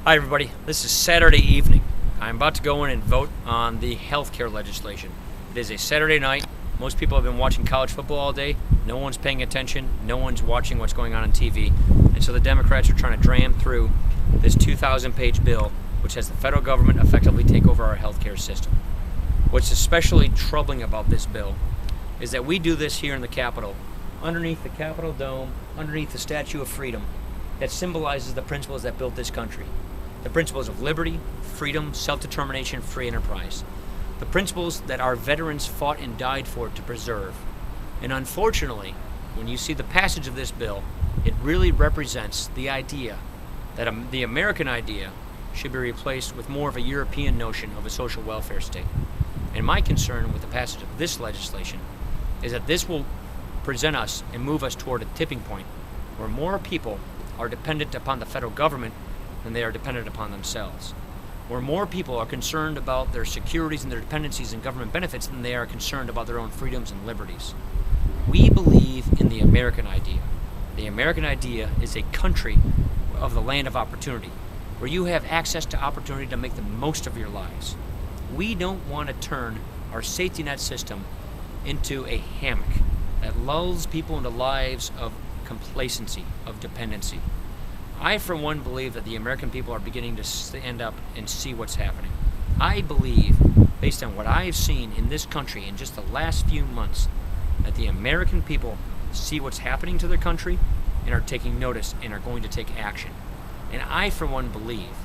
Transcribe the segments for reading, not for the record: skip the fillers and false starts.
Hi everybody, this is Saturday evening. I'm about to go in and vote on the healthcare legislation. It is a Saturday night. Most people have been watching college football all day. No one's paying attention. No one's watching what's going on TV. And so the Democrats are trying to dram through this 2,000-page bill which has the federal government effectively take over our healthcare system. What's especially troubling about this bill is that we do this here in the Capitol, underneath the Capitol Dome, underneath the Statue of Freedom that symbolizes the principles that built this country. The principles of liberty, freedom, self-determination, free enterprise. The principles that our veterans fought and died for to preserve. And unfortunately, when you see the passage of this bill, it really represents the idea that the American idea should be replaced with more of a European notion of a social welfare state. And my concern with the passage of this legislation is that this will present us and move us toward a tipping point where more people are dependent upon the federal government than they are dependent upon themselves. Where more people are concerned about their securities and their dependencies and government benefits than they are concerned about their own freedoms and liberties. We believe in the American idea. The American idea is a country of the land of opportunity, where you have access to opportunity to make the most of your lives. We don't want to turn our safety net system into a hammock that lulls people into lives of complacency, of dependency. I, for one, believe that the American people are beginning to stand up and see what's happening. I believe, based on what I've seen in this country in just the last few months, that the American people see what's happening to their country and are taking notice and are going to take action. And I, for one, believe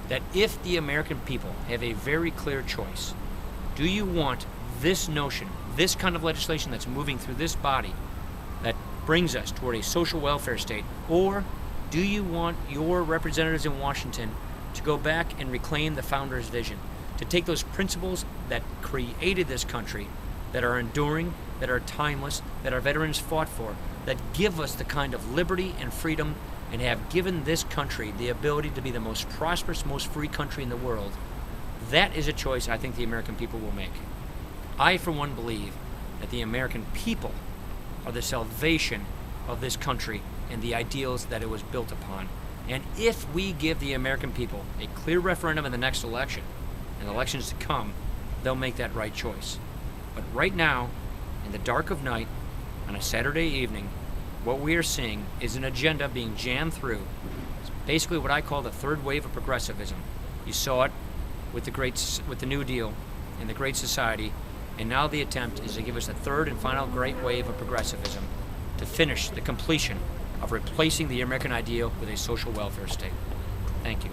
that if the American people have a very clear choice, do you want this notion, this kind of legislation that's moving through this body that brings us toward a social welfare state, or do you want your representatives in Washington to go back and reclaim the founders' vision, to take those principles that created this country, that are enduring, that are timeless, that our veterans fought for, that give us the kind of liberty and freedom and have given this country the ability to be the most prosperous, most free country in the world? That is a choice I think the American people will make. I, for one, believe that the American people are the salvation of this country and the ideals that it was built upon. And if we give the American people a clear referendum in the next election, and elections to come, they'll make that right choice. But right now, in the dark of night, on a Saturday evening, what we are seeing is an agenda being jammed through. It's basically what I call the third wave of progressivism. You saw it with the New Deal and the Great Society, and now the attempt is to give us a third and final great wave of progressivism to finish the completion of replacing the American ideal with a social welfare state. Thank you.